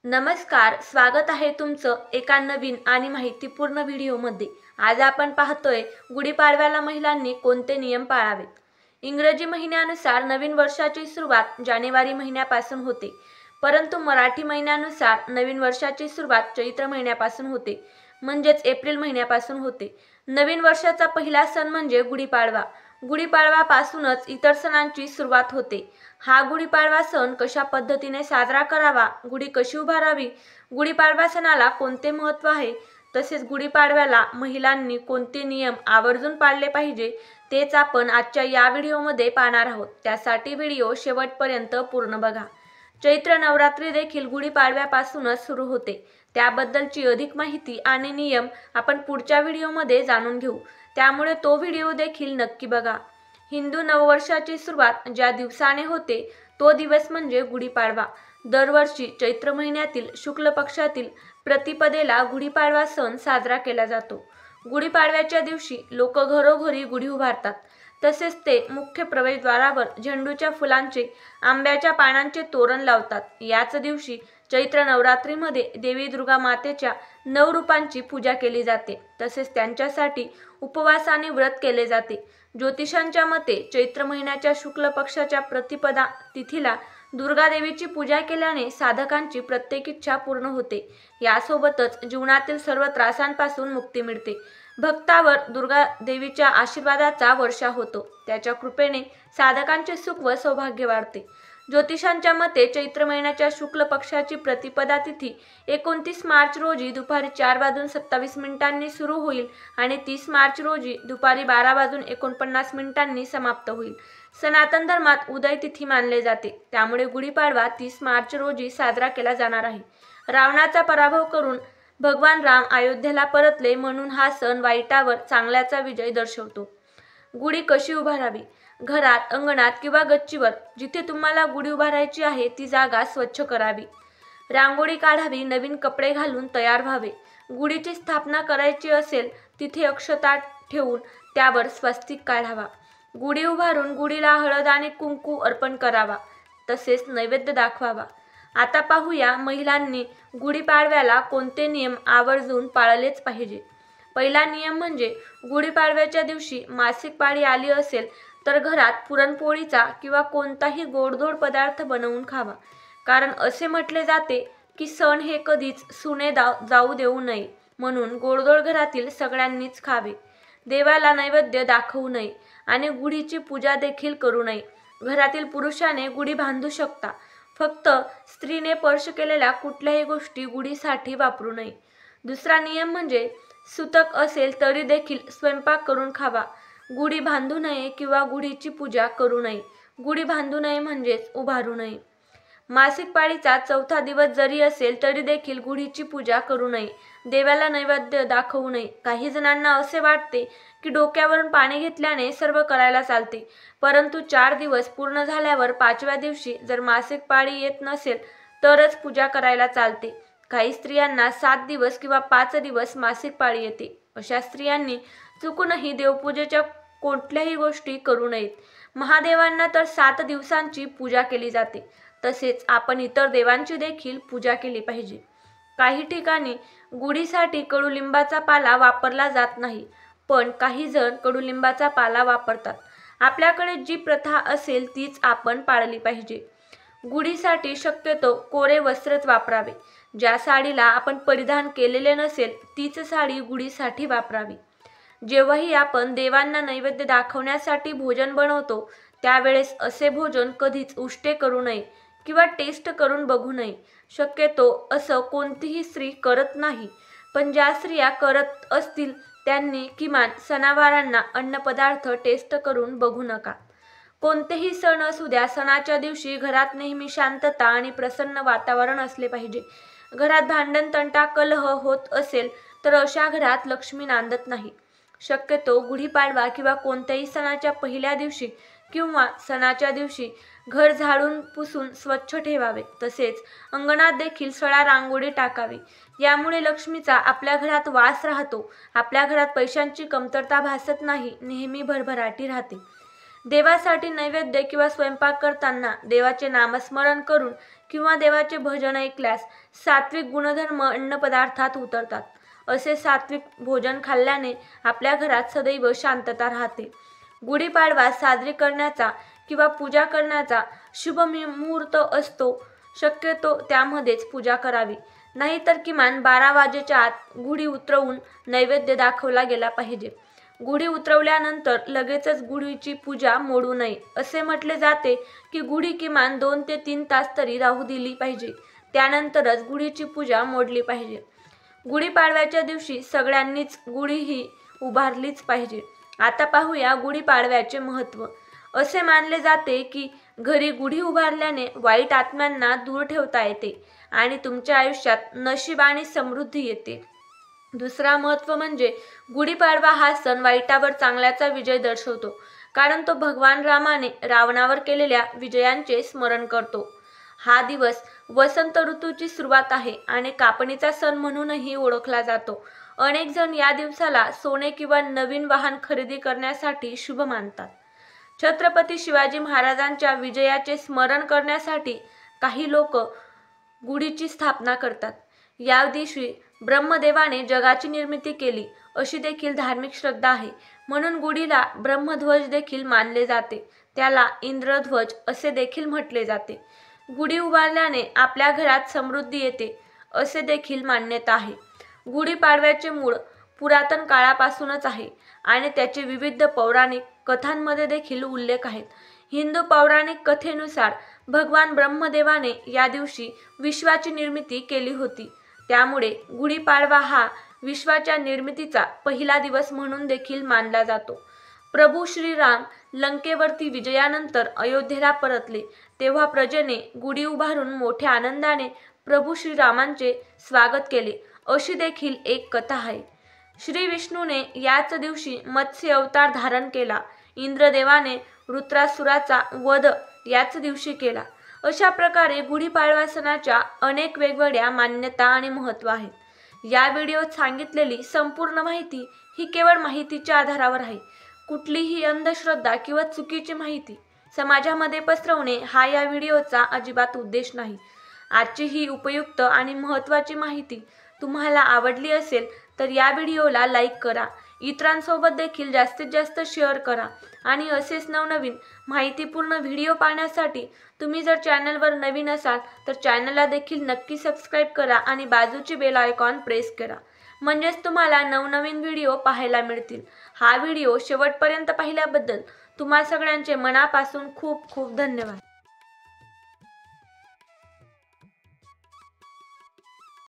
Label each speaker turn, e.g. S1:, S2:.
S1: नमस्कार, स्वागत आहे तुमचं एका नवीन आणि माहितीपूर्ण व्हिडिओमध्ये। आज आपण पाहतोय गुढीपाडव्याला महिलांनी कोणते नियम पाळावेत। इंग्रजी महिन्यानुसार नवीन वर्षाची सुरुवात जानेवारी महिन्यापासून होते, परंतु मराठी महिन्यानुसार नवीन वर्षाची सुरुवात चैत्र महिन्यापासून होते, म्हणजेच एप्रिल महिन्यापासून होते। नवीन वर्षाचा पहिला सण म्हणजे गुढीपाडवा। गुढीपाडव्यापासूनच इतर सणांची सुरुवात होते। हा गुढीपाडवा सण कशा पद्धतीने साजरा करावा, गुढी कशी उभारावी, गुढीपाडवा सणाला कोणते महत्त्व आहे, तसेच गुढीपाडव्याला महिलांनी कोणते नियम आवर्जून पाळले पाहिजे, तेच आपण आजच्या या व्हिडिओमध्ये पाहणार आहोत। त्यासाठी व्हिडिओ शेवटपर्यंत पूर्ण बघा। चैत्र नवरात्री देखील गुढीपाडव्यापासूनच सुरू होते। त्याबद्दलची अधिक माहिती आणि नियम आपण पुढच्या व्हिडिओमध्ये जाणून घेऊ, त्यामुळे तो व्हिडिओ देखील नक्की बघा। हिंदू नववर्षाची सुरुवात ज्या दिवसाने होते तो दिवस म्हणजे गुढीपाडवा। दरवर्षी चैत्र महिन्यातील शुक्ल पक्षातील प्रतिपदेला गुढीपाडवा सण साजरा केला जातो। गुढीपाडव्याच्या दिवशी लोक घरोघरी गुढी उभारतात, तसेच ते मुख्य प्रवेशद्वारावर झेंडूच्या फुलांचे, आंब्याच्या पानांचे तोरण लावतात। याच दिवशी चैत्र नवरात्रीमध्ये देवी दुर्गा मातेच्या 9 रूपांची पूजा केली जाते, तसेच त्यांच्यासाठी उपवास आणि व्रत केले जाते। ज्योतिषांच्या मते चैत्र महिन्याच्या शुक्ल पक्षाच्या प्रतिपदा तिथीला दुर्गा देवीची पूजा केल्याने साधकांची प्रत्येक इच्छा पूर्ण होते। यासोबतच जीवनातील सर्व त्रासांपासून मुक्ती मिळते। भक्तावर दुर्गा देवीच्या आशीर्वादाचा वर्षाव होतो। त्याच्या कृपेने साधकांचे सुख व सौभाग्य वाढते। ज्योतिषांच्या मते चैत्र महिन्याच्या शुक्ल पक्षाची प्रतिपदा तिथी 29 मार्च रोजी दुपारी 4:27 सुरू होईल आणि 30 मार्च रोजी दुपारी 12:49 समाप्त होईल। सनातन धर्मात उदय तिथी मानले जाते, त्यामुळे गुढीपाडवा 30 मार्च रोजी साजरा केला जाणार आहे। रावणाचा पराभव करून भगवान राम अयोध्येला परतले, म्हणून हा सण वाईटावर चांगल्याचा विजय दर्शवतो। गुढी कशी उभारावी? घरात, अंगणात किंवा गच्चीवर जिथे तुम्हाला गुढी उभारायची आहे ती जागा स्वच्छ करावी। रांगोळी काढावी, नवीन कपडे घालून तयार व्हावे। गुढीची स्थापना करायची असेल तिथे अक्षता ठेवून त्यावर स्वस्तिक काढावा। गुढी उभारून गुढीला हळद आणि कुंकू अर्पण करावा, तसेच नैवेद्य दाखवावा। आता पाहूया महिलांनी गुढीपाडव्याला कोणते नियम आवर्जून पाळलेच पाहिजे। पहिला नियम म्हणजे गुढीपाडव्याच्या दिवशी मासिक पाळी आली असेल तर घरात पुरणपोळीचा किंवा कोणताही गोडधोड पदार्थ बनवून खावा, कारण असे म्हटले जाते की सण हे कधीच सुने जाऊ देऊ नये, म्हणून गोडधोड घरातील सगळ्यांनीच खावे। देवाला नैवेद्य दाखवू नये आणि गुढीची पूजा देखील करू नये। घरातील पुरुषाने गुढी बांधू शकता, फक्त स्त्रीने स्पर्श केलेल्या कुठल्याही गोष्टी गुढीसाठी वापरू नये। दुसरा नियम म्हणजे सुतक असेल तरी देखील स्वयंपाक करून खावा। गुढी बांधू नये किंवा गुढीची पूजा करू नये। गुढी बांधू नये म्हणजेच उभारू नये। मासिक पाळीचा चौथा दिवस जरी असेल तरी देखील गुढीची पूजा करू नये, देवाला नैवेद्य दाखवू नये। काही जणांना असे वाटते की डोक्यावरून पाणी घेतल्याने सर्व करायला चालते, परंतु 4 दिवस पूर्ण झाल्यावर 5व्या दिवशी जर मासिक पाळी येत नसेल तरच पूजा करायला चालते। काही स्त्रियांना 7 दिवस किंवा 5 दिवस मासिक पाळी येते, अशा स्त्रियांनी चुकूनही देवपूजेच्या कोणत्याही गोष्टी करू नयेत। महादेवांना तर 7 दिवसांची पूजा केली जाते, तसेच आपण इतर देवांची देखील पूजा केली पाहिजे। काही ठिकाणी गुढीसाठी कडुलिंबाचा पाला वापरला जात नाही, पण काही जण कडुलिंबाचा पाला वापरतात। आपल्याकडे जी प्रथा असेल तीच आपण पाळली पाहिजे। गुढीसाठी शक्यतो कोरे वस्त्रच वापरावे। ज्या साडीला आपण परिधान केलेले नसेल तीच साडी गुढीसाठी वापरावी। जेव्हाही आपण देवांना नैवेद्य दाखवण्यासाठी भोजन बनवतो त्यावेळेस असे भोजन कधीच उष्टे करू नये किंवा टेस्ट करून बघू नये। शक्यतो असं कोणतीही स्त्री करत नाही, पण ज्या स्त्रिया करत असतील त्यांनी किमान सणावारांना अन्नपदार्थ टेस्ट करून बघू नका। कोणतेही सण असू द्या, सणाच्या दिवशी घरात नेहमी शांतता आणि प्रसन्न वातावरण असले पाहिजे। घरात भांडण, तंटा, कलह होत असेल तर अशा घरात लक्ष्मी नांदत नाही। शक्यतो गुढीपाडवा किंवा कोणत्याही सणाच्या पहिल्या दिवशी किंवा सणाच्या दिवशी घर झाडून पुसून स्वच्छ ठेवावे, तसेच अंगणात देखील सडा रांगोळी टाकावी। यामुळे लक्ष्मीचा आपल्या घरात वास राहतो। आपल्या घरात पैशांची कमतरता भासत नाही, नेहमी भरभराटी राहते। देवासाठी नैवेद्य किंवा स्वयंपाक करताना देवाचे नामस्मरण करून किंवा देवाचे भजन ऐकल्यास सात्विक गुणधर्म अन्नपदार्थात उतरतात. असे सात्विक भोजन खाल्ल्याने आपल्या घरात सदैव शांतता राहते. गुढीपाडवा साजरी करण्याचा किंवा पूजा करण्याचा शुभ मुहूर्त असतो. शक्यतो त्यामध्येच पूजा करावी, नाहीतर किमान 12 वाजेच्या आत गुढी उतरवून नैवेद्य दाखवला गेला पाहिजे. गुढी उतरवल्यानंतर लगेचच गुढीची पूजा मोडू नये. असे म्हटले जाते की गुढी किमान 2 ते 3 तास तरी राहू दिली पाहिजे, त्यानंतरच गुढीची पूजा मोडली पाहिजे. गुढीपाडव्याच्या दिवशी सगळ्यांनीच गुढी ही उभारलीच पाहिजे. आता पाहूया गुढीपाडव्याचे महत्त्व. असे मानले जाते की घरी गुढी उभारल्याने वाईट आत्म्यांना दूर ठेवता येते आणि तुमच्या आयुष्यात नशीब आणि समृद्धी येते. दुसरा महत्त्व म्हणजे गुढीपाडवा हा सण वाईटावर चांगल्याचा विजय दर्शवतो, कारण तो भगवान रामाने रावणावर केलेल्या विजयांचे स्मरण करतो. हा दिवस वसंत ऋतूची सुरुवात आहे आणि कापणीचा सण म्हणूनही ओळखला जातो. अनेक जण या दिवसाला सोने किंवा नवीन वाहन खरेदी करण्यासाठी शुभ मानतात. छत्रपती शिवाजी महाराजांच्या विजयाचे स्मरण करण्यासाठी काही लोक गुढीची स्थापना करतात. या दिवशी ब्रह्मदेवाने जगाची निर्मिती केली अशी देखील धार्मिक श्रद्धा आहे, म्हणून गुढीला ब्रह्मध्वज देखील मानले जाते. त्याला इंद्रध्वज असे देखील म्हटले जाते. गुढी उभारल्याने आपल्या घरात समृद्धी येते असे देखील मान्यता आहे. गुढीपाडव्याचे मूळ पुरातन काळापासूनच आहे आणि त्याचे विविध पौराणिक कथांमध्ये देखील उल्लेख आहेत. हिंदू पौराणिक कथेनुसार भगवान ब्रह्मदेवाने या दिवशी विश्वाची निर्मिती केली होती. त्यामुळे गुढीपाडवा हा विश्वाच्या निर्मितीचा पहिला दिवस म्हणून देखील मानला जातो. प्रभू श्रीराम लंकेवरती विजयानंतर अयोध्येला परतले तेव्हा प्रजेने गुढी उभारून मोठ्या आनंदाने प्रभू श्रीरामांचे स्वागत केले अशी देखील एक कथा आहे. श्री विष्णूने याच दिवशी मत्स्य अवतार धारण केला. इंद्रदेवाने वृत्रासुराचा वध याच दिवशी केला. अशा प्रकारे गुढीपाडवा सणाच्या अनेक वेगवेगळ्या मान्यता आणि महत्त्व आहेत. या व्हिडिओत सांगितलेली संपूर्ण माहिती ही केवळ माहितीच्या आधारावर आहे. कुठलीही अंधश्रद्धा किंवा चुकीची माहिती समाजामध्ये पसरवणे हा या व्हिडिओचा अजिबात उद्देश नाही. आजची ही उपयुक्त आणि महत्त्वाची माहिती तुम्हाला आवडली असेल तर या व्हिडिओला लाईक करा, इतरांसोबत देखील जास्तीत जास्त शेअर करा आणि असेच नवनवीन माहितीपूर्ण व्हिडिओ पाहण्यासाठी तुम्ही जर चॅनलवर नवीन असाल तर चॅनलला देखील नक्की सबस्क्राईब करा आणि बाजूची बेल आयकॉन प्रेस करा, म्हणजेच तुम्हाला नवनवीन व्हिडिओ पाहायला मिळतील. हा व्हिडिओ शेवटपर्यंत पाहिल्याबद्दल तुम्हा सगळ्यांचे मनापासून खूप खूप धन्यवाद.